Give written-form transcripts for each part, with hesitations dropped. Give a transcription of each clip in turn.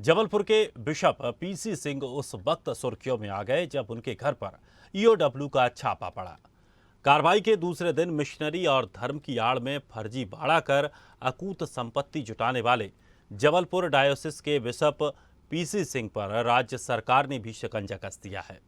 जबलपुर के bishop PC Singh उस वक्त सुर्खियों में आ गए जब उनके घर पर ईओडब्ल्यू का छापा पड़ा। कार्रवाई के दूसरे दिन मिशनरी और धर्म की आड़ में फर्जी भाड़ा कर अकूत संपत्ति जुटाने वाले जबलपुर डायोसिस के बिशप पीसी सिंह पर राज्य सरकार ने भी शिकंजा कस दिया है।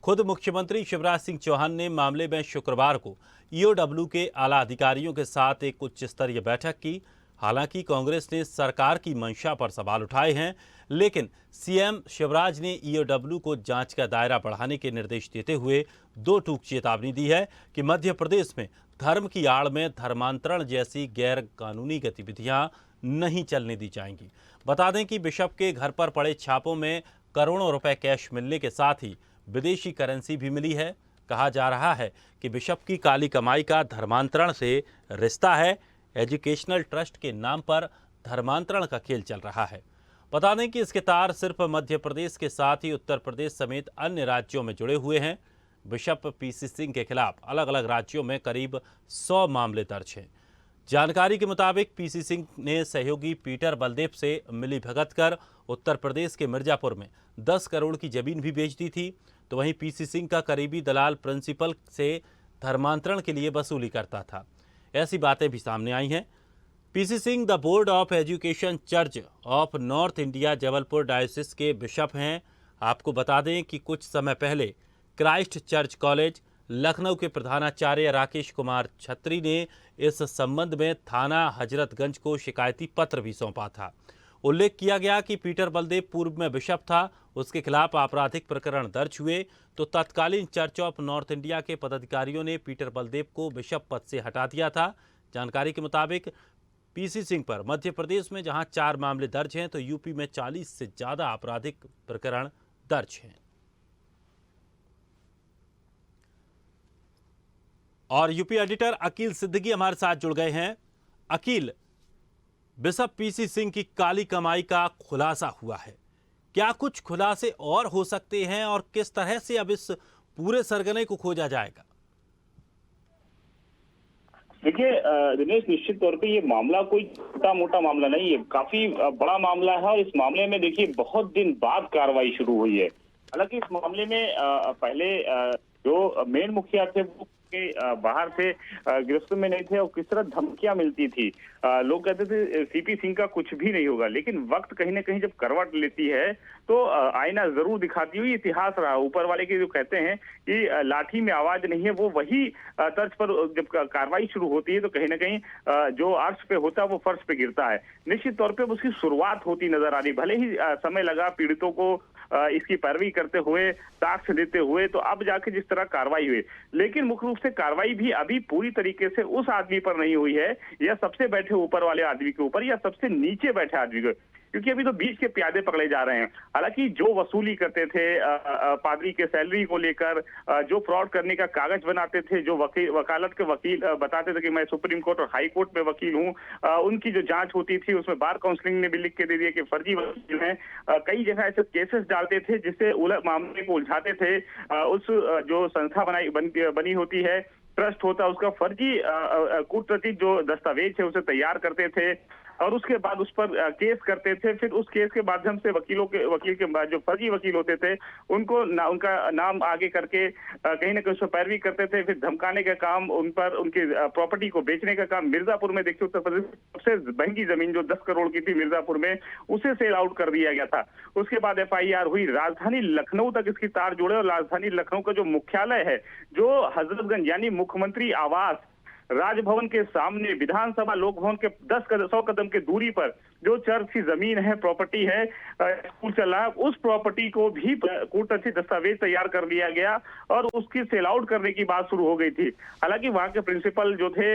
खुद मुख्यमंत्री शिवराज सिंह चौहान ने मामले में शुक्रवार को ईओडब्ल्यू के आला अधिकारियों के साथ एक उच्च स्तरीय बैठक की। हालांकि कांग्रेस ने सरकार की मंशा पर सवाल उठाए हैं, लेकिन सीएम शिवराज ने ईओडब्ल्यू को जांच का दायरा बढ़ाने के निर्देश देते हुए दो टूक चेतावनी दी है कि मध्य प्रदेश में धर्म की आड़ में धर्मांतरण जैसी गैर कानूनी गतिविधियां नहीं चलने दी जाएंगी। बता दें कि बिशप के घर पर पड़े छापों में करोड़ों रुपए कैश मिलने के साथ ही विदेशी करेंसी भी मिली है। कहा जा रहा है कि बिशप की काली कमाई का धर्मांतरण से रिश्ता है। एजुकेशनल ट्रस्ट के नाम पर धर्मांतरण का खेल चल रहा है। बता दें कि इसके तार सिर्फ मध्य प्रदेश के साथ ही उत्तर प्रदेश समेत अन्य राज्यों में जुड़े हुए हैं। बिशप पीसी सिंह के खिलाफ अलग अलग राज्यों में करीब 100 मामले दर्ज हैं। जानकारी के मुताबिक पीसी सिंह ने सहयोगी पीटर बलदेव से मिलीभगत कर उत्तर प्रदेश के मिर्जापुर में 10 करोड़ की जमीन भी बेच दी थी। तो वहीं पीसी सिंह का करीबी दलाल प्रिंसिपल से धर्मांतरण के लिए वसूली करता था। ऐसी बातें भी सामने आई हैं। PC Singh the board of education church of north India Jabalpur डायोसिस के बिशप हैं। आपको बता दें कि कुछ समय पहले क्राइस्ट चर्च कॉलेज लखनऊ के प्रधानाचार्य राकेश कुमार छत्री ने इस संबंध में थाना हजरतगंज को शिकायती पत्र भी सौंपा था। उल्लेख किया गया कि पीटर बलदेव पूर्व में बिशप था, उसके खिलाफ आपराधिक प्रकरण दर्ज हुए तो तत्कालीन चर्च ऑफ नॉर्थ इंडिया के पदाधिकारियों ने पीटर बलदेव को बिशप पद से हटा दिया था। जानकारी के मुताबिक पीसी सिंह पर मध्य प्रदेश में जहां 4 मामले दर्ज हैं तो यूपी में 40 से ज्यादा आपराधिक प्रकरण दर्ज हैं। और यूपी एडिटर अकील सिद्दीकी हमारे साथ जुड़ गए हैं। अकील, बिशप पीसी सिंह की काली कमाई का खुलासा हुआ है, क्या कुछ खुलासे और हो सकते हैं और किस तरह से अब इस पूरे सरगने को खोजा जाएगा? देखिए दिनेश, निश्चित तौर पे ये मामला कोई छोटा मोटा मामला नहीं है, काफी बड़ा मामला है। और इस मामले में देखिए बहुत दिन बाद कार्रवाई शुरू हुई है। हालांकि इस मामले में पहले जो मेन मुखिया थे वो बाहर से गिरफ्त में नहीं थे और किस तरह धमकियां मिलती थी। लोग कहते थे सीपी सिंह का कुछ भी नहीं होगा, लेकिन वक्त कहीं ना कहीं जब करवट लेती है तो आईना जरूर दिखाती हुई इतिहास रहा। ऊपर वाले के जो कहते हैं कि लाठी में आवाज नहीं है, वो वही तर्ज पर जब कार्रवाई शुरू होती है तो कहीं ना कहीं जो अर्श पे होता है वो फर्श पे गिरता है। निश्चित तौर पे उसकी शुरुआत होती नजर आ रही। भले ही समय लगा पीड़ितों को इसकी पैरवी करते हुए, साक्ष्य देते हुए, तो अब जाके जिस तरह कार्रवाई हुई, लेकिन मुख्य रूप से कार्रवाई भी अभी पूरी तरीके से उस आदमी पर नहीं हुई है या सबसे बैठे ऊपर वाले आदमी के ऊपर या सबसे नीचे बैठे आदमी को, क्योंकि अभी तो बीच के प्यादे पकड़े जा रहे हैं। हालांकि जो वसूली करते थे पादरी के सैलरी को लेकर, जो फ्रॉड करने का कागज बनाते थे, जो वकालत के वकील बताते थे कि मैं सुप्रीम कोर्ट और हाई कोर्ट में वकील हूं, उनकी जो जांच होती थी उसमें बार काउंसिलिंग ने भी लिख के दे दिया कि फर्जी वकील हैं। कई जगह ऐसे केसेस डालते थे जिससे मामले को उलझाते थे। उस जो संस्था बनी होती है, ट्रस्ट होता, उसका फर्जी कूटनीति जो दस्तावेज है उसे तैयार करते थे और उसके बाद उस पर केस करते थे। फिर उस केस के माध्यम से वकील के जो फर्जी वकील होते थे उनको उनका नाम आगे करके कहीं ना कहीं उस पर पैरवी करते थे। फिर धमकाने का काम, उन पर उनकी प्रॉपर्टी को बेचने का काम। मिर्जापुर में देखिए, उत्तर प्रदेश सबसे महंगी जमीन जो 10 करोड़ की थी मिर्जापुर में, उसे सेल आउट कर दिया गया था। उसके बाद FIR हुई, राजधानी लखनऊ तक इसकी तार जुड़े और राजधानी लखनऊ का जो मुख्यालय है, जो हजरतगंज यानी मुख्यमंत्री आवास राजभवन के सामने, विधानसभा लोक भवन के 100 कदम के दूरी पर जो चर्च की जमीन है, प्रॉपर्टी है, स्कूल चल रहा है, उस प्रॉपर्टी को भी कूटनीतिक दस्तावेज तैयार कर लिया गया और उसकी सेल आउट करने की बात शुरू हो गई थी। हालांकि वहां के प्रिंसिपल जो थे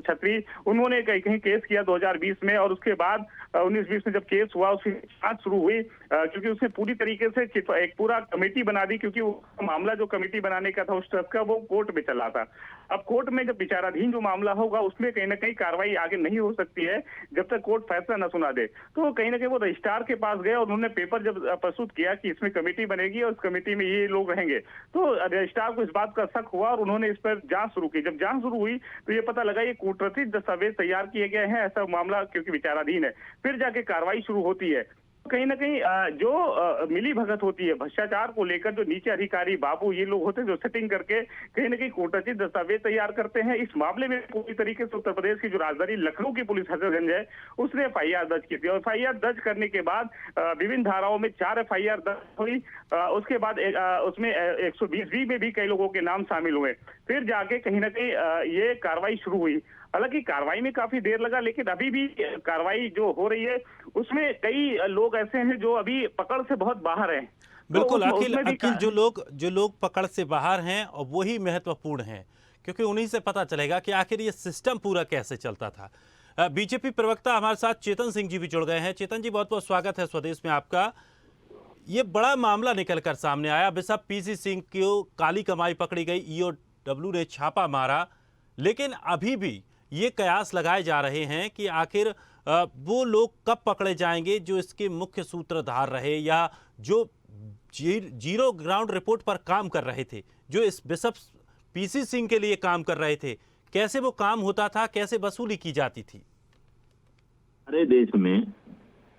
छत्री, उन्होंने कहीं केस किया 2020 में और उसके बाद 19-20 में जब केस हुआ उसकी जांच शुरू हुई, क्योंकि उसने पूरी तरीके से एक पूरा कमेटी बना दी, क्योंकि वो मामला जो कमेटी बनाने का था उस ट्रस्ट का, वो कोर्ट में चला था। अब कोर्ट में जब विचाराधीन जो मामला होगा उसमें कहीं ना कहीं कार्रवाई आगे नहीं हो सकती है जब तक कोर्ट फैसला न सुना दे। तो कहीं ना कहीं वो रजिस्ट्रार के पास गए और उन्होंने पेपर जब प्रस्तुत किया कि इसमें कमेटी बनेगी और इस कमेटी में ये लोग रहेंगे, तो रजिस्ट्रार को इस बात का शक हुआ और उन्होंने इस पर जांच शुरू की। जब जांच शुरू हुई तो ये पता लगा ये कूटनीतिक दस्तावेज तैयार किए गए हैं, ऐसा मामला क्योंकि विचाराधीन है। फिर जाके कार्रवाई शुरू होती है। कहीं ना कहीं जो मिली भगत होती है भ्रष्टाचार को लेकर, जो नीचे अधिकारी बाबू ये लोग होते हैं जो सेटिंग करके कहीं ना कहीं कोटाची दस्तावेज तैयार करते हैं। इस मामले में पूरी तरीके से उत्तर प्रदेश की जो राजधानी लखनऊ की पुलिस हजरतगंज है उसने एफआईआर दर्ज की थी, और एफआईआर दर्ज करने के बाद विभिन्न धाराओं में 4 एफआईआर दर्ज हुई। उसके बाद उसमें 120 में भी कई लोगों के नाम शामिल हुए। फिर जाके कहीं ना कहीं ये कार्रवाई शुरू हुई। हालांकि कार्रवाई में काफी देर लगा, लेकिन अभी भी कार्रवाई जो हो रही है उसमें कई लोग ऐसे हैं जो अभी पकड़ से बहुत बाहर हैं। बिल्कुल तो अखिल, उसमें भी अखिल जो लोग पकड़ से बाहर हैं और वही महत्वपूर्ण हैं, क्योंकि उन्हीं से पता चलेगा कि आखिर ये सिस्टम पूरा कैसे चलता था। बीजेपी प्रवक्ता हमारे साथ चेतन सिंह जी भी जुड़ गए हैं। चेतन जी, बहुत बहुत स्वागत है स्वदेश में आपका। ये बड़ा मामला निकलकर सामने आया, बिशप पीसी सिंह को काली कमाई पकड़ी गई, ईओडब्ल्यू ने छापा मारा, लेकिन अभी भी ये कयास लगाए जा रहे हैं कि आखिर वो लोग कब पकड़े जाएंगे जो इसके मुख्य सूत्रधार रहे या जो जीरो ग्राउंड रिपोर्ट पर काम कर रहे थे, जो इस बिशप पीसी सिंह के लिए काम कर रहे थे। कैसे वो काम होता था, कैसे वसूली की जाती थी? हमारे देश में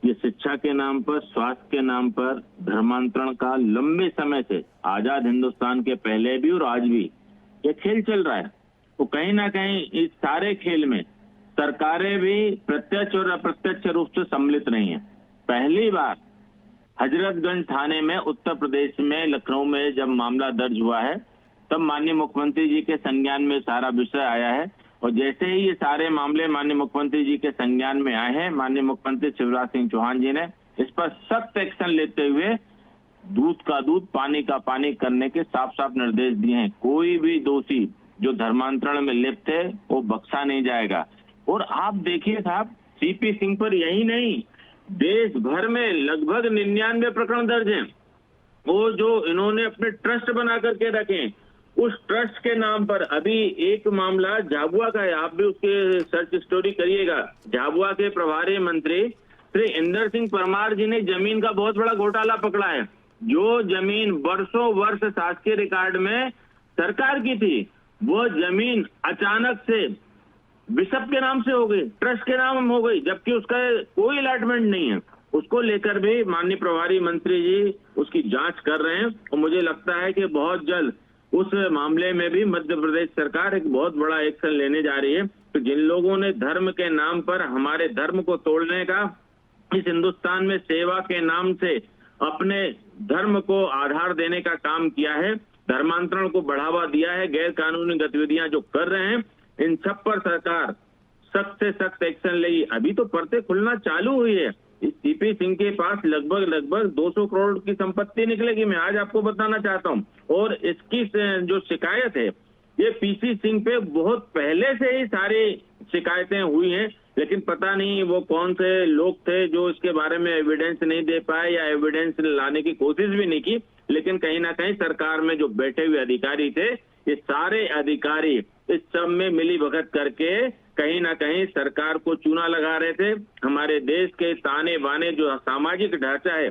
ये शिक्षा के नाम पर, स्वास्थ्य के नाम पर धर्मांतरण का लंबे समय से, आजाद हिंदुस्तान के पहले भी और आज भी ये खेल चल रहा है। तो कहीं ना कहीं इस सारे खेल में सरकारें भी प्रत्यक्ष और अप्रत्यक्ष रूप से सम्मिलित नहीं है। पहली बार हजरतगंज थाने में उत्तर प्रदेश में लखनऊ में जब मामला दर्ज हुआ है तब माननीय मुख्यमंत्री जी के संज्ञान में सारा विषय आया है, और जैसे ही ये सारे मामले माननीय मुख्यमंत्री जी के संज्ञान में आए हैं, माननीय मुख्यमंत्री शिवराज सिंह चौहान जी ने इस पर सख्त एक्शन लेते हुए दूध का दूध पानी का पानी करने के साफ साफ निर्देश दिए हैं। कोई भी दोषी जो धर्मांतरण में लिप्त है वो बख्शा नहीं जाएगा। और आप देखिए साहब, सीपी सिंह पर यही नहीं, देश भर में लगभग 99 प्रकरण दर्ज हैं। वो जो इन्होंने अपने ट्रस्ट बना करके रखे, उस ट्रस्ट के नाम पर अभी एक मामला झाबुआ का है, आप भी उसके सर्च स्टोरी करिएगा। झाबुआ के प्रभारी मंत्री श्री इंदर सिंह परमार जी ने जमीन का बहुत बड़ा घोटाला पकड़ा है। जो जमीन वर्षों वर्ष शासकीय रिकॉर्ड में सरकार की थी, वो जमीन अचानक से बिशप के नाम से हो गई, ट्रस्ट के नाम हो गई, जबकि उसका कोई अलॉटमेंट नहीं है। उसको लेकर भी माननीय प्रभारी मंत्री जी उसकी जांच कर रहे हैं, और मुझे लगता है कि बहुत जल्द उस मामले में भी मध्य प्रदेश सरकार एक बहुत बड़ा एक्शन लेने जा रही है। तो जिन लोगों ने धर्म के नाम पर हमारे धर्म को तोड़ने का, इस हिंदुस्तान में सेवा के नाम से अपने धर्म को आधार देने का काम किया है, धर्मांतरण को बढ़ावा दिया है, गैर कानूनी गतिविधियां जो कर रहे हैं, इन सब पर सरकार सख्त से सख्त एक्शन लेगी। अभी तो परतें खुलना चालू हुई है। इस सीपी सिंह के पास लगभग 200 करोड़ की संपत्ति निकलेगी, मैं आज आपको बताना चाहता हूं। और इसकी जो शिकायत है, ये पीसी सिंह पे बहुत पहले से ही सारी शिकायतें हुई हैं, लेकिन पता नहीं वो कौन से लोग थे जो इसके बारे में एविडेंस नहीं दे पाए या एविडेंस लाने की कोशिश भी नहीं की। लेकिन कहीं ना कहीं सरकार में जो बैठे हुए अधिकारी थे, ये सारे अधिकारी इस सब में मिली भगत करके कहीं ना कहीं सरकार को चूना लगा रहे थे। हमारे देश के ताने बाने जो सामाजिक ढांचा है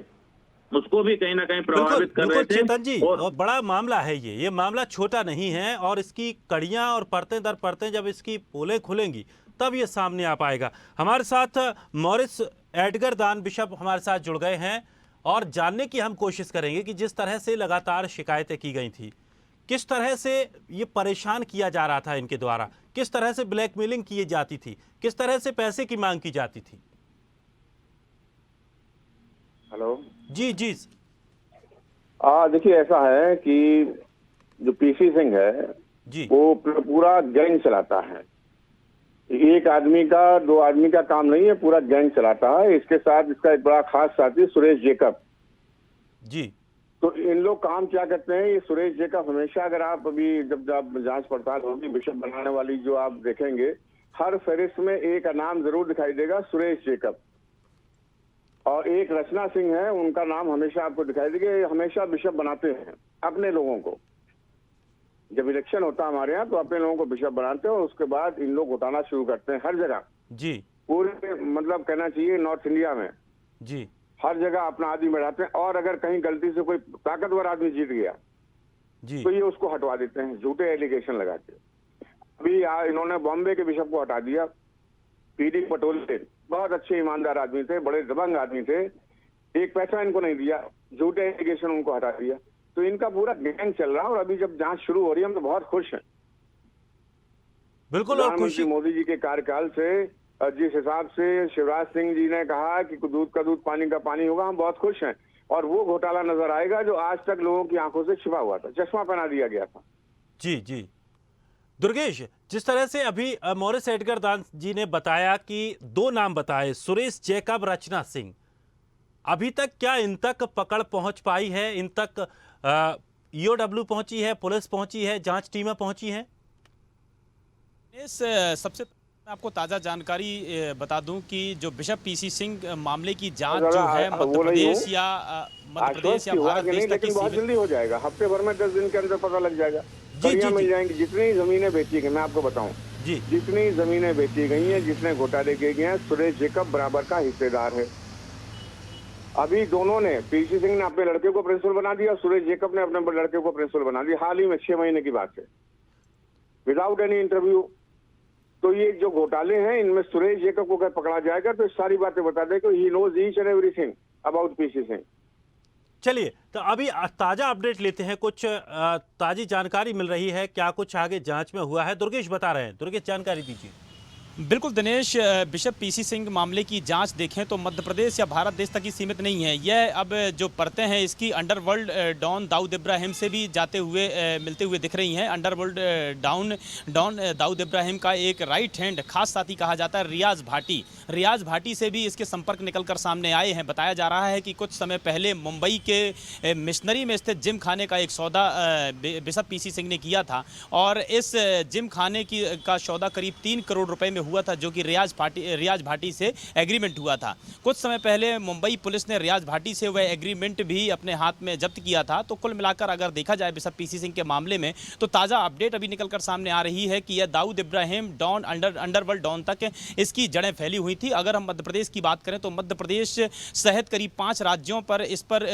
उसको भी कहीं ना कहीं प्रभावित कर रहे थे। चेतन जी, और बड़ा मामला है ये मामला छोटा नहीं है, और इसकी कड़ियां और परतें दर परतें जब इसकी पोलें खुलेंगी तब ये सामने आ पाएगा। हमारे साथ मॉरिस एडगर दान बिशप हमारे साथ जुड़ गए हैं, और जानने की हम कोशिश करेंगे कि जिस तरह से लगातार शिकायतें की गई थी, किस तरह से ये परेशान किया जा रहा था इनके द्वारा, किस तरह से ब्लैकमेलिंग की जाती थी, किस तरह से पैसे की मांग की जाती थी। हेलो जी। देखिए, ऐसा है कि जो पीसी सिंह है जी, वो पूरा गैंग चलाता है। एक आदमी का, 2 आदमी का काम नहीं है, पूरा गैंग चलाता है। इसके साथ इसका एक बड़ा खास साथी सुरेश जेकब जी। तो इन लोग काम क्या करते हैं, ये सुरेश जेकब हमेशा, अगर आप अभी जब जांच पड़ताल होगी बिशप बनाने वाली जो आप देखेंगे, हर फहरिस्त में एक नाम जरूर दिखाई देगा, सुरेश जेकब। और एक रचना सिंह है, उनका नाम हमेशा आपको दिखाई देगा। ये हमेशा बिशप बनाते हैं अपने लोगों को। जब इलेक्शन होता है हमारे यहाँ तो अपने लोगों को बिशप बनाते हैं, और उसके बाद इन लोग उठाना शुरू करते हैं हर जगह जी। पूरे, मतलब कहना चाहिए नॉर्थ इंडिया में जी, हर जगह अपना आदमी बैठाते हैं। और अगर कहीं गलती से कोई ताकतवर आदमी जीत गया जी, तो ये उसको हटवा देते हैं, झूठे एलिगेशन लगा के। अभी इन्होंने बॉम्बे के बिशप को हटा दिया। पीडी पटोले बहुत अच्छे ईमानदार आदमी थे, बड़े दबंग आदमी थे। एक पैसा इनको नहीं दिया, झूठे एलिगेशन उनको हटा दिया। तो इनका पूरा गैंग चल रहा है और अभी जब जांच शुरू हो रही है हम तो बहुत खुश हैं। बिल्कुल। और प्रधानमंत्री खुशी मोदी जी के कार्यकाल से जिस हिसाब से शिवराज सिंह जी ने कहा कि दूध का दूध पानी का पानी होगा, हम बहुत खुश हैं। और वो घोटाला नजर आएगा जो आज तक लोगों की आंखों से छिपा हुआ था, चश्मा पहना दिया गया था। जी जी दुर्गेश, जिस तरह से अभी मॉरिस एडगर दान जी ने बताया कि 2 नाम बताए, सुरेश जैकब, रचना सिंह, अभी तक क्या इन तक पकड़ पहुंच पाई है? इन तक ईओडब्ल्यू पहुंची है, पुलिस पहुंची है, जांच टीमें पहुंची हैं? इस सबसे मैं आपको ताज़ा जानकारी बता दूं कि जो बिशप पीसी सिंह मामले की जांच जो है मध्य प्रदेश या भारत देश तक लेकिन बहुत जल्दी हो जाएगा। हफ्ते भर में 10 दिन के अंदर पता लग जाएगा। जी, मिल जाएंगी। जितनी जमीनें बेची गई, मैं आपको बताऊं, जी जितनी जमीनें बेची गई हैं, जितने घोटाले किए गए हैं, सुरेश जैकब बराबर का हिस्सेदार है। अभी दोनों ने, पीसी सिंह ने अपने लड़के को प्रिंसिपल बना दिया, सुरेश जैकब ने अपने लड़के को प्रिंसिपल बना दिया, हाल ही में 6 महीने की बात है, विदाउट एनी इंटरव्यू। तो ये जो घोटाले हैं इनमें सुरेश जैकब को अगर पकड़ा जाएगा तो सारी बातें बता देगा, he knows each and everything about PC Singh. चलिए, तो अभी ताजा अपडेट लेते हैं। कुछ ताजी जानकारी मिल रही है, क्या कुछ आगे जांच में हुआ है? दुर्गेश बता रहे हैं। दुर्गेश, जानकारी दीजिए। बिल्कुल दिनेश, बिशप पीसी सिंह मामले की जांच देखें तो मध्य प्रदेश या भारत देश तक ही सीमित नहीं है। यह अब जो परतें हैं इसकी अंडरवर्ल्ड डॉन दाऊद इब्राहिम से भी जाते हुए मिलते हुए दिख रही हैं। अंडरवर्ल्ड डॉन दाऊद इब्राहिम का एक राइट हैंड खास साथी कहा जाता है रियाज भाटी। रियाज भाटी से भी इसके संपर्क निकलकर सामने आए हैं। बताया जा रहा है कि कुछ समय पहले मुंबई के मिशनरी में स्थित जिम खाने का एक सौदा बिशप पीसी सिंह ने किया था और इस जिम खाने का सौदा करीब 3 करोड़ रुपए में हुआ था, जो कि रियाज भाटी से एग्रीमेंट हुआ था। कुछ समय पहले मुंबई पुलिस ने रियाज भाटी से वह एग्रीमेंट भी अपने हाथ में जब्त किया था। तो कुल मिलाकर अगर देखा जाए बिशप पीसी सिंह के मामले में तो ताज़ा अपडेट अभी निकलकर सामने आ रही है कि यह Dawood Ibrahim don underworld don तक इसकी जड़ें फैली हुई थी। अगर हम मध्य प्रदेश की बात करें तो मध्य प्रदेश सहित करीब 5 राज्यों पर इस पर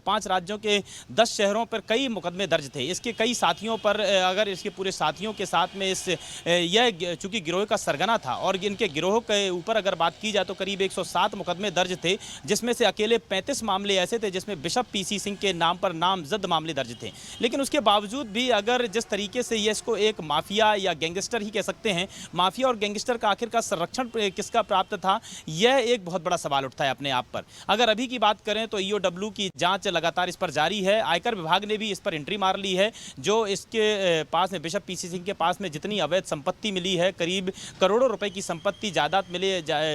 5 राज्यों के 10 शहरों पर कई मुकदमे दर्ज थे। इसके कई साथियों पर, अगर इसके पूरे साथियों के साथ में यह चूंकि गिरोह का सरगना था और इनके गिरोह के ऊपर अगर बात की जाए तो करीब 107 मुकदमे दर्ज थे, जिसमें से अकेले 35 मामले ऐसे थे जिसमें बिशप पीसी सिंह के नाम पर नामजद मामले दर्ज थे। लेकिन उसके बावजूद भी अगर जिस तरीके से ये इसको एक माफिया या गैंगस्टर ही कह सकते हैं, माफिया और गैंगस्टर का आखिर का संरक्षण किसका प्राप्त था, यह एक बहुत बड़ा सवाल उठता है अपने आप पर। अगर अभी की बात करें तो ईओडब्ल्यू की जांच लगातार इस पर जारी है। आयकर विभाग ने भी इस पर एंट्री मार ली है। जो इसके पास में बिशप पीसी सिंह के पास में जितनी अवैध संपत्ति मिली है, करीब करोड़ों रुपए की संपत्ति जायदाद मिले,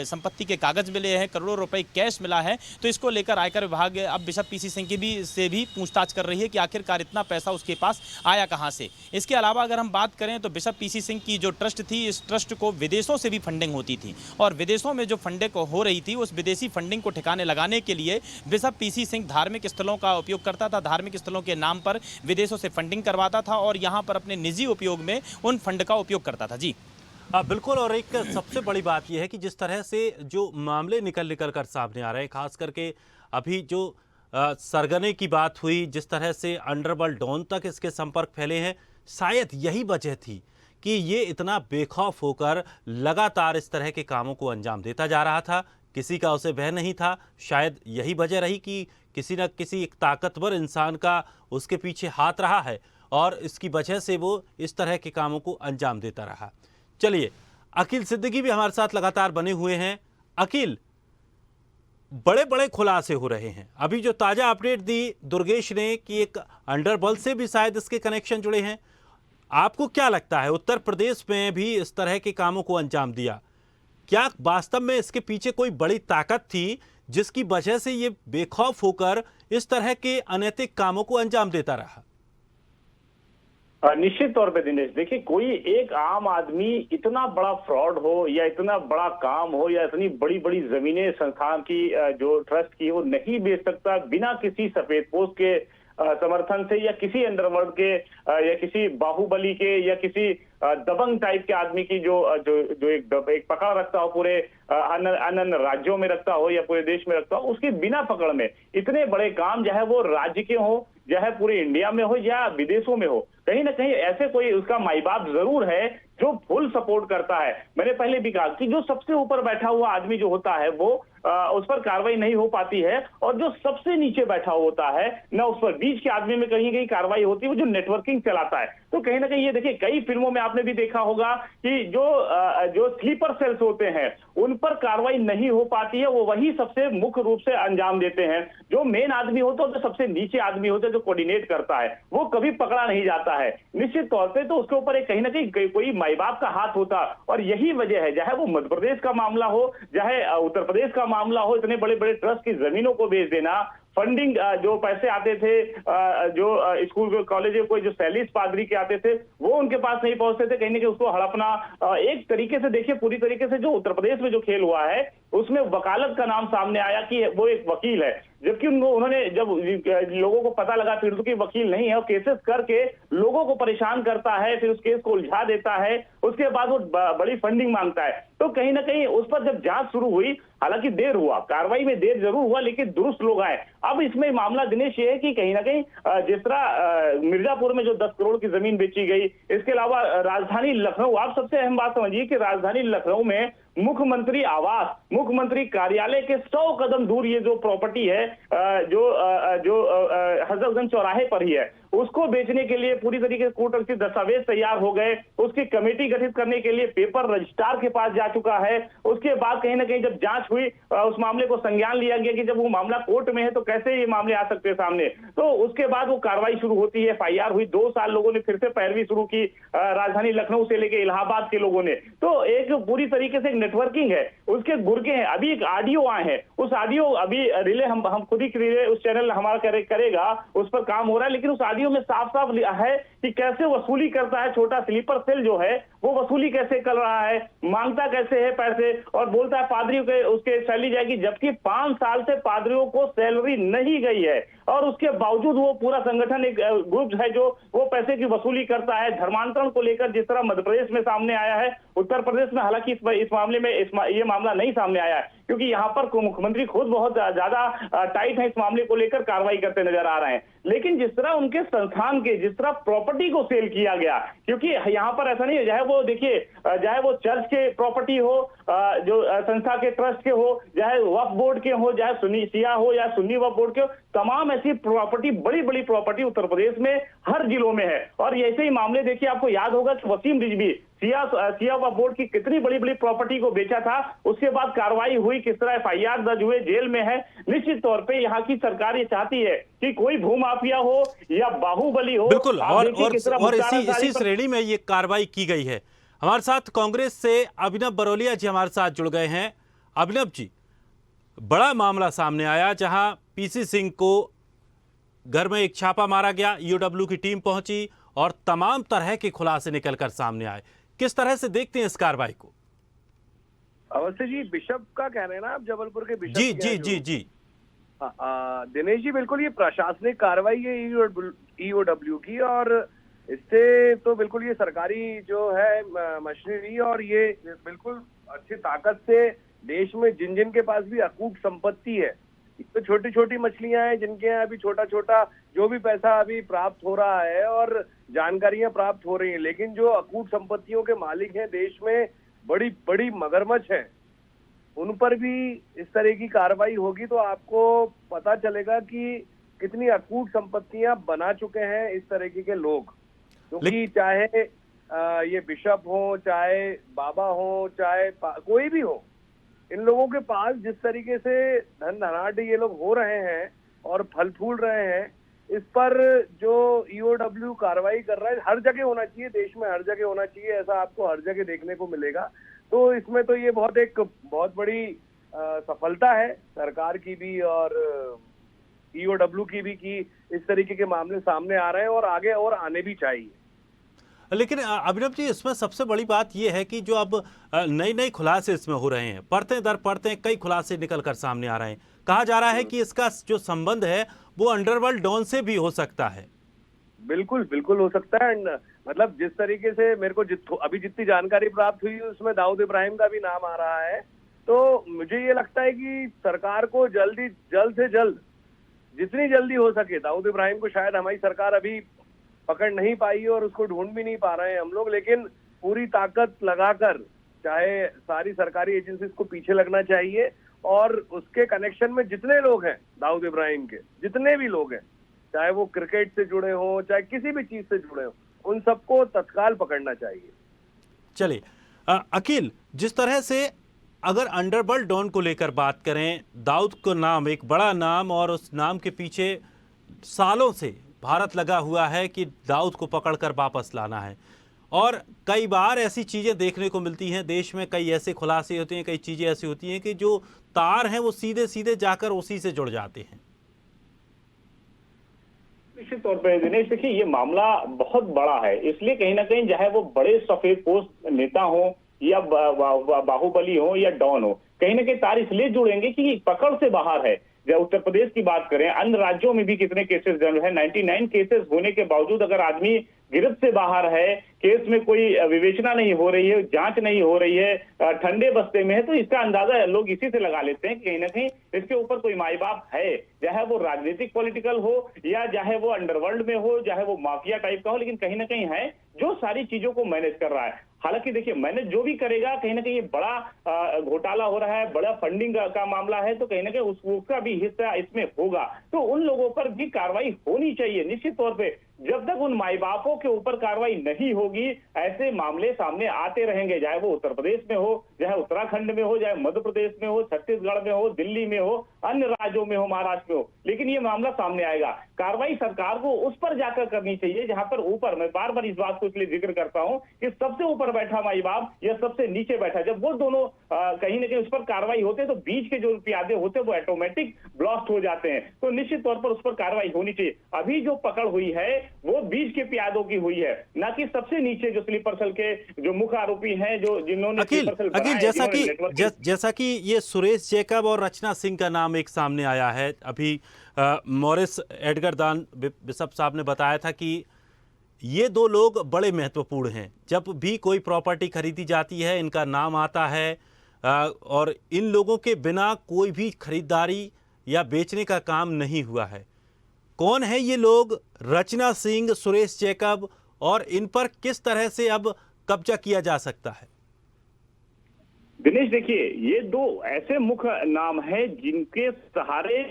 संपत्ति के कागज मिले हैं, करोड़ों रुपए कैश मिला है। तो इसको लेकर आयकर विभाग अब बिशप पीसी सिंह की से भी पूछताछ कर रही है कि आखिरकार इतना पैसा उसके पास आया कहां से। इसके अलावा अगर हम बात करें तो बिशप पीसी सिंह की जो ट्रस्ट थी, इस ट्रस्ट को विदेशों से भी फंडिंग होती थी और विदेशों में जो फंडिंग हो रही थी उस विदेशी फंडिंग को ठिकाने लगाने के लिए बिशप पीसी सिंह धार्मिक स्थलों का उपयोग करता था। धार्मिक स्थलों के नाम पर विदेशों से फंडिंग करवाता था और यहां पर अपने निजी उपयोग में उन फंड का उपयोग करता था। जी बिल्कुल। और एक सबसे बड़ी बात यह है कि जिस तरह से जो मामले निकल कर सामने आ रहे हैं, खास करके अभी जो सरगने की बात हुई, जिस तरह से अंडरवर्ल्ड डॉन तक इसके संपर्क फैले हैं, शायद यही वजह थी कि ये इतना बेखौफ होकर लगातार इस तरह के कामों को अंजाम देता जा रहा था। किसी का उसे भय नहीं था। शायद यही वजह रही कि किसी न किसी एक ताकतवर इंसान का उसके पीछे हाथ रहा है और इसकी वजह से वो इस तरह के कामों को अंजाम देता रहा। चलिए, अकील सिद्दीकी भी हमारे साथ लगातार बने हुए हैं। अकील, बड़े बड़े खुलासे हो रहे हैं। अभी जो ताजा अपडेट दी दुर्गेश ने कि एक अंडरवर्ल्ड से भी शायद इसके कनेक्शन जुड़े हैं, आपको क्या लगता है उत्तर प्रदेश में भी इस तरह के कामों को अंजाम दिया? क्या वास्तव में इसके पीछे कोई बड़ी ताकत थी जिसकी वजह से ये बेखौफ होकर इस तरह के अनैतिक कामों को अंजाम देता रहा? निश्चित तौर पे दिनेश, देखिए, कोई एक आम आदमी इतना बड़ा फ्रॉड हो या इतना बड़ा काम हो या इतनी बड़ी बड़ी जमीनें संस्थान की जो ट्रस्ट की वो नहीं बेच सकता बिना किसी सफेदपोश के समर्थन से या किसी अंडरवर्ल्ड के या किसी बाहुबली के या किसी दबंग टाइप के आदमी की जो एक पकड़ रखता हो, पूरे अन्य राज्यों में रखता हो या पूरे देश में रखता हो, उसकी बिना पकड़ में इतने बड़े काम, चाहे वो राज्य के हो, चाहे पूरे इंडिया में हो या विदेशों में हो, कहीं ना कहीं ऐसे कोई उसका माई बाप जरूर है जो फुल सपोर्ट करता है। मैंने पहले भी कहा कि जो सबसे ऊपर बैठा हुआ आदमी जो होता है वो उस पर कार्रवाई नहीं हो पाती है, और जो सबसे नीचे बैठा होता है न उस पर बीच के आदमी में कहीं कहीं कार्रवाई होती है, वो जो नेटवर्किंग चलाता है। तो कहीं ना कहीं ये देखिए, कई फिल्मों में आपने भी देखा होगा कि जो स्लीपर सेल्स होते हैं उन पर कार्रवाई नहीं हो पाती है, वो वही सबसे मुख्य रूप से अंजाम देते हैं। जो मेन आदमी होता है, जो सबसे नीचे आदमी होता है, जो कोऑर्डिनेट करता है, वो कभी पकड़ा नहीं जाता है। निश्चित तौर पे तो उसके ऊपर एक कहीं ना कहीं कोई माई बाप का हाथ होता, और यही वजह है, चाहे वो मध्य प्रदेश का मामला हो, चाहे उत्तर प्रदेश का मामला हो, इतने बड़े बड़े ट्रस्ट की जमीनों को बेच देना, फंडिंग, जो पैसे आते थे, जो स्कूल कॉलेज कोई जो सैलिस पादरी के आते थे, वो उनके पास नहीं पहुंचते थे, कहीं ना कहीं उसको हड़पना। एक तरीके से देखिए, पूरी तरीके से जो उत्तर प्रदेश में जो खेल हुआ है उसमें वकालत का नाम सामने आया कि वो एक वकील है, जबकि उन्होंने जब लोगों को पता लगा पीड़ितों की वकील नहीं है, और केसेस करके लोगों को परेशान करता है, फिर उस केस को उलझा देता है, उसके बाद वो बड़ी फंडिंग मांगता है। तो कहीं ना कहीं उस पर जब जांच शुरू हुई, हालांकि देर हुआ, कार्रवाई में देर जरूर हुआ, लेकिन दुरुस्त लोग आए। अब इसमें मामला दिनेश ये है कि कहीं ना कहीं जिस तरह मिर्जापुर में जो 10 करोड़ की जमीन बेची गई, इसके अलावा राजधानी लखनऊ, आप सबसे अहम बात समझिए कि राजधानी लखनऊ में मुख्यमंत्री आवास, मुख्यमंत्री कार्यालय के 100 कदम दूर ये जो प्रॉपर्टी है, जो हजरतगंज चौराहे पर ही है, उसको बेचने के लिए पूरी तरीके से कोर्ट रसीद दस्तावेज तैयार हो गए, उसकी कमेटी गठित करने के लिए पेपर रजिस्ट्रार के पास जा चुका है। उसके बाद कहीं ना कहीं जब जांच हुई, उस मामले को संज्ञान लिया गया कि जब वो मामला कोर्ट में है तो कैसे ये मामले आ सकते हैं सामने। तो उसके बाद वो कार्रवाई शुरू होती है, FIR हुई। 2 साल लोगों ने फिर से पैरवी शुरू की, राजधानी लखनऊ से लेकर इलाहाबाद के लोगों ने। तो एक पूरी तरीके से नेटवर्किंग है, उसके गुर्गे हैं। अभी एक ऑडियो आए हैं, उस ऑडियो अभी रिले हम खुद ही रिले, उस चैनल हमारा करेगा, उस पर काम हो रहा है, लेकिन उस ऑडियो में साफ साफ है कि कैसे वसूली करता है छोटा स्लीपर सेल जो है, वो वसूली कैसे कर रहा है, मांगता कैसे है पैसे, और बोलता है पादरियों के उसके सैलरी जाएगी, जबकि 5 साल से पादरियों को सैलरी नहीं गई है, और उसके बावजूद वो पूरा संगठन, एक ग्रुप है जो वो पैसे की वसूली करता है। धर्मांतरण को लेकर जिस तरह मध्य प्रदेश में सामने आया है, उत्तर प्रदेश में हालांकि इस मामले में ये मामला नहीं सामने आया है, क्योंकि यहाँ पर मुख्यमंत्री खुद बहुत ज्यादा टाइट है, इस मामले को लेकर कार्रवाई करते नजर आ रहे हैं। लेकिन जिस तरह उनके संस्थान के, जिस तरह प्रॉपर्टी को सेल किया गया, क्योंकि यहाँ पर ऐसा नहीं है, चाहे वो देखिए, चाहे वो चर्च के प्रॉपर्टी हो, जो संस्था के ट्रस्ट के हो, चाहे वक्फ बोर्ड के हो, चाहे सुन्नी शिया हो या सुन्नी वक्फ बोर्ड के हो, तमाम ऐसी प्रॉपर्टी, बड़ी बड़ी प्रॉपर्टी उत्तर प्रदेश में हर जिलों में है। और ऐसे ही मामले देखिए, आपको याद होगा कि वसीम रिजवी सिया वक्फ बोर्ड की कितनी बड़ी बड़ी प्रॉपर्टी को बेचा था, उसके बाद कार्रवाई हुई, किस तरह FIR दर्ज हुए, जेल में है। निश्चित तौर पे यहाँ की सरकार ये चाहती है कि कोई भूमाफिया हो या बाहुबली हो। बिल्कुल, और इसी श्रेणी में ये कार्रवाई की गई है। हमारे साथ कांग्रेस से अभिनव बरोलिया जी हमारे साथ जुड़ गए हैं। अभिनव जी, बड़ा मामला सामने आया जहां PC सिंह को घर में एक छापा मारा गया, EOW की टीम पहुंची और तमाम तरह के खुलासे निकलकर सामने आए। किस तरह से देखते हैं इस कार्रवाई को? अवश्य जी, बिशप का कह रहे हैं ना आप, जबलपुर के बिशप? जी जी जी जी। दिनेश जी, बिल्कुल ये प्रशासनिक कार्रवाई है EOW की, और इससे तो बिल्कुल ये सरकारी जो है मशीनरी, और ये बिल्कुल अच्छी ताकत से देश में जिन जिन के पास भी अकूट संपत्ति है, तो छोटी छोटी मछलियां हैं जिनके यहाँ अभी छोटा छोटा जो भी पैसा अभी प्राप्त हो रहा है और जानकारियां प्राप्त हो रही हैं, लेकिन जो अकूट संपत्तियों के मालिक हैं देश में, बड़ी बड़ी मगरमच्छ हैं, उन पर भी इस तरह की कार्रवाई होगी तो आपको पता चलेगा कि कितनी अकूट संपत्तियां बना चुके हैं इस तरीके के लोग। क्योंकि चाहे ये बिशप हो, चाहे बाबा हो, चाहे कोई भी हो, इन लोगों के पास जिस तरीके से धन धनाढ़ ये लोग हो रहे हैं और फल फूल रहे हैं, इस पर जो EOW कार्रवाई कर रहा है, हर जगह होना चाहिए, देश में हर जगह होना चाहिए, ऐसा आपको हर जगह देखने को मिलेगा। तो इसमें तो ये बहुत बड़ी सफलता है सरकार की भी और EOW की भी कि इस तरीके के मामले सामने आ रहे हैं और आगे और आने भी चाहिए। लेकिन अभिनव जी, इसमें सबसे बड़ी बात यह है कि जो अब नई नई खुलासे इसमें हो रहे हैं, परतें दर परतें कई खुलासे निकलकर सामने आ रहे हैं। कहा जा रहा है कि इसका जो संबंध है वो अंडरवर्ल्ड डॉन से भी हो सकता है। बिल्कुल बिल्कुल हो सकता है। मतलब जिस तरीके से मेरे को अभी जितनी जानकारी प्राप्त हुई उसमें दाऊद इब्राहिम का भी नाम आ रहा है, तो मुझे ये लगता है कि सरकार को जल्द से जल्द, जितनी जल्दी हो सके, दाऊद इब्राहिम को शायद हमारी सरकार अभी पकड़ नहीं पाई और उसको ढूंढ भी नहीं पा रहे हैं हम लोग, लेकिन पूरी ताकत लगाकर चाहे सारी सरकारी एजेंसीज को पीछे लगना चाहिए और उसके कनेक्शन में जितने लोग हैं दाऊद इब्राहिम के, जितने भी लोग हैं, चाहे वो क्रिकेट से जुड़े हो, चाहे किसी भी चीज से जुड़े हो, उन सबको तत्काल पकड़ना चाहिए। चलिए अखिल, जिस तरह से अगर अंडरवर्ल्ड डॉन को लेकर बात करें, दाऊद का नाम एक बड़ा नाम और उस नाम के पीछे सालों से भारत लगा हुआ है कि दाऊद को पकड़कर वापस लाना है। और कई बार ऐसी चीज़ें देखने को मिलती हैं देश में, कई ऐसे खुलासे होते हैं, कई चीज़ें ऐसी होती हैं कि जो तार हैं वो सीधे सीधे जाकर उसी से जुड़ जाते हैं। निश्चित तौर पर दिनेश, देखिए ये मामला बहुत बड़ा है, इसलिए कहीं ना कहीं चाहे वो बड़े सफेद पोस्ट नेता हो या बाहुबली हो या डॉन हो, कहीं ना कहीं तार इसलिए जुड़ेंगे कि पकड़ से बाहर है। जब उत्तर प्रदेश की बात करें, अन्य राज्यों में भी कितने केसेस जो है, 99 केसेस होने के बावजूद अगर आदमी गिरफ्त से बाहर है, केस में कोई विवेचना नहीं हो रही है, जांच नहीं हो रही है, ठंडे बस्ते में है, तो इसका अंदाजा लोग इसी से लगा लेते हैं कि कहीं ना कहीं इसके ऊपर कोई माई बाप है, चाहे वो राजनीतिक पॉलिटिकल हो या चाहे वो अंडरवर्ल्ड में हो, चाहे वो माफिया टाइप का हो, लेकिन कहीं ना कहीं है जो सारी चीजों को मैनेज कर रहा है। हालांकि देखिए, मैनेज जो भी करेगा, कहीं ना कहीं ये बड़ा घोटाला हो रहा है, बड़ा फंडिंग का मामला है, तो कहीं ना कहीं उसका भी हिस्सा इसमें होगा, तो उन लोगों पर भी कार्रवाई होनी चाहिए। निश्चित तौर पे जब तक उन माई बापों के ऊपर कार्रवाई नहीं होगी, ऐसे मामले सामने आते रहेंगे, चाहे वो उत्तर प्रदेश में हो, चाहे उत्तराखंड में हो, चाहे मध्य प्रदेश में हो, छत्तीसगढ़ में हो, दिल्ली में हो, अन्य राज्यों में हो, महाराष्ट्र में हो, लेकिन ये मामला सामने आएगा। कार्रवाई सरकार को उस पर जाकर करनी चाहिए जहां पर ऊपर, मैं बार बार इस बात को इसलिए जिक्र करता हूं कि सबसे ऊपर बैठा माई बाप या सबसे नीचे बैठा, जब वो दोनों कहीं ना कहीं उस पर कार्रवाई होते हैं तो बीच के जो प्यादे होते हैं वो ऑटोमेटिक ब्लास्ट हो जाते हैं। तो निश्चित तौर पर उस पर कार्रवाई होनी चाहिए। अभी जो पकड़ हुई है वो बीच के प्यादों की हुई है, ना कि सबसे नीचे जो स्लीपर सेल के जो मुख्य आरोपी हैं, जो जिन्होंने अखिल, जैसा कि ये सुरेश जैकब और रचना सिंह का नाम एक सामने आया है। अभी मॉरिस एडगर दान बिशप साहब ने बताया था कि ये दो लोग बड़े महत्वपूर्ण हैं। जब भी कोई प्रॉपर्टी खरीदी जाती है इनका नाम आता है, और इन लोगों के बिना कोई भी खरीदारी या बेचने का काम नहीं हुआ है। कौन है ये लोग, रचना सिंह, सुरेश जैकब, और इन पर किस तरह से अब कब्जा किया जा सकता है? दिनेश, देखिए ये दो ऐसे मुख्य नाम हैं जिनके सहारे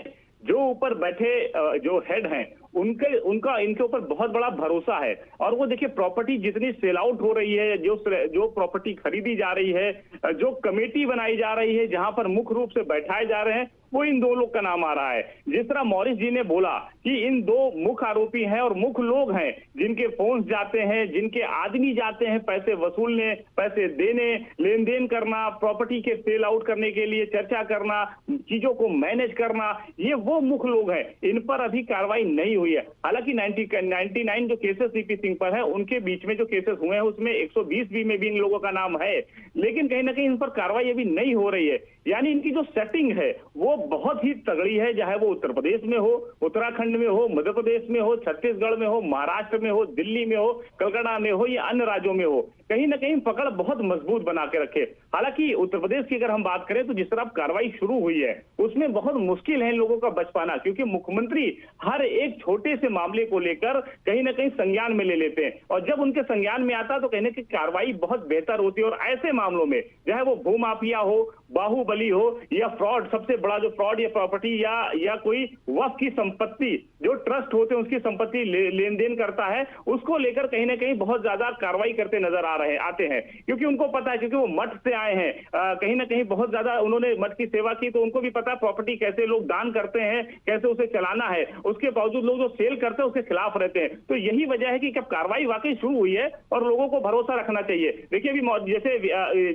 जो ऊपर बैठे जो हेड हैं उनका इनके ऊपर बहुत बड़ा भरोसा है। और वो देखिए, प्रॉपर्टी जितनी सेल आउट हो रही है, जो प्रॉपर्टी खरीदी जा रही है, जो कमेटी बनाई जा रही है, जहां पर मुख्य रूप से बैठाए जा रहे हैं, वो इन दो लोग का नाम आ रहा है। जिस तरह मॉरिस जी ने बोला कि इन दो मुख्य आरोपी हैं और मुख्य लोग हैं जिनके फोन जाते हैं, जिनके आदमी जाते हैं पैसे वसूलने, पैसे देने, लेन देन करना, प्रॉपर्टी के सेल आउट करने के लिए चर्चा करना, चीजों को मैनेज करना, ये वो मुख्य लोग हैं। इन पर अभी कार्रवाई नहीं हुई है। हालांकि 99 जो केसेस सीपी सिंह पर है, उनके बीच में जो केसेस हुए हैं उसमें 120 में भी इन लोगों का नाम है, लेकिन कहीं ना कहीं इन पर कार्रवाई अभी नहीं हो रही है। यानी इनकी जो सेटिंग है वो बहुत ही तगड़ी है, चाहे वो उत्तर प्रदेश में हो, उत्तराखंड में हो, मध्य प्रदेश में हो, छत्तीसगढ़ में हो, महाराष्ट्र में हो, दिल्ली में हो, कलकत्ता में हो या अन्य राज्यों में हो, कहीं ना कहीं पकड़ बहुत मजबूत बना के रखे। हालांकि उत्तर प्रदेश की अगर हम बात करें तो जिस तरह कार्रवाई शुरू हुई है उसमें बहुत मुश्किल है इन लोगों का बच पाना, क्योंकि मुख्यमंत्री हर एक छोटे से मामले को लेकर कहीं ना कहीं संज्ञान में ले लेते हैं, और जब उनके संज्ञान में आता तो कहीं ना कहीं कार्रवाई बहुत बेहतर होती है। और ऐसे मामलों में चाहे वो भूमाफिया हो, बाहुबली हो या फ्रॉड, सबसे बड़ा जो फ्रॉड या प्रॉपर्टी या कोई वक्फ की संपत्ति, जो ट्रस्ट होते हैं उसकी संपत्ति लेन देन करता है, उसको लेकर कहीं ना कहीं बहुत ज्यादा कार्रवाई करते नजर आते हैं, क्योंकि उनको पता है, क्योंकि वो मठ से आए हैं, कहीं ना कहीं बहुत ज्यादा उन्होंने मठ की सेवा की, तो उनको भी पता है प्रॉपर्टी कैसे लोग दान करते हैं, कैसे उसे चलाना है। उसके बावजूद लोग जो सेल करते हैं उसके खिलाफ रहते हैं। तो यही वजह है कि जब कार्रवाई वाकई शुरू हुई है और लोगों को भरोसा रखना चाहिए। देखिए अभी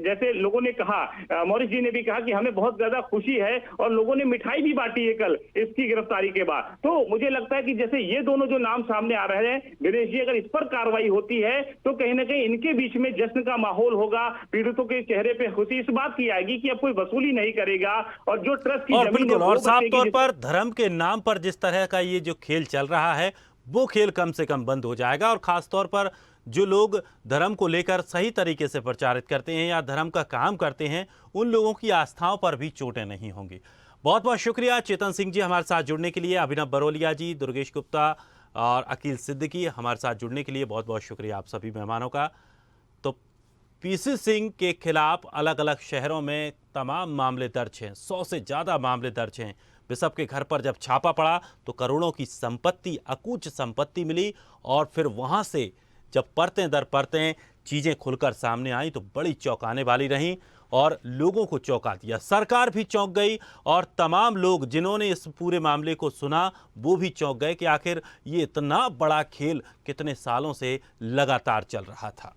जैसे लोगों ने कहा, मॉरिस जी ने भी कहा कि हमें बहुत ज्यादा खुशी है और लोगों ने मिठाई भी बांटी है कल इसकी गिरफ्तारी के बाद। तो मुझे लगता है कि जैसे ये दोनों जो नाम सामने आ रहे हैं, दिनेश जी, अगर इस पर कार्रवाई होती है तो कहीं ना कहीं इनके बीच में जश्न का माहौल होगा, पीड़ितों के चेहरे पे खुशी इस बात की आएगी कि अब कोई वसूली नहीं करेगा, और जो ट्रस्ट की और जमीन बिल्कुल, है, और वो साफ बचेगी। तौर पर धर्म के नाम पर जिस तरह का ये जो खेल चल रहा है वो खेल कम से कम बंद हो जाएगा, और खास तौर पर जो लोग धर्म को लेकर सही तरीके से प्रचारित करते हैं या धर्म का काम करते हैं, उन लोगों की आस्थाओं पर भी चोटें नहीं होंगी। बहुत बहुत शुक्रिया चेतन सिंह जी हमारे साथ जुड़ने के लिए, अभिनव बरोलिया जी, दुर्गेश गुप्ता और अकील सिद्दीकी हमारे साथ जुड़ने के लिए बहुत बहुत शुक्रिया आप सभी मेहमानों का। तो पीसी सिंह के खिलाफ अलग अलग शहरों में तमाम मामले दर्ज हैं, 100 से ज़्यादा मामले दर्ज हैं। बिशप के घर पर जब छापा पड़ा तो करोड़ों की संपत्ति, अकूच संपत्ति मिली और फिर वहां से जब परतें दर परतें चीज़ें खुलकर सामने आई तो बड़ी चौंकाने वाली रहीं और लोगों को चौंका दिया। सरकार भी चौंक गई और तमाम लोग जिन्होंने इस पूरे मामले को सुना वो भी चौंक गए कि आखिर ये इतना बड़ा खेल कितने सालों से लगातार चल रहा था।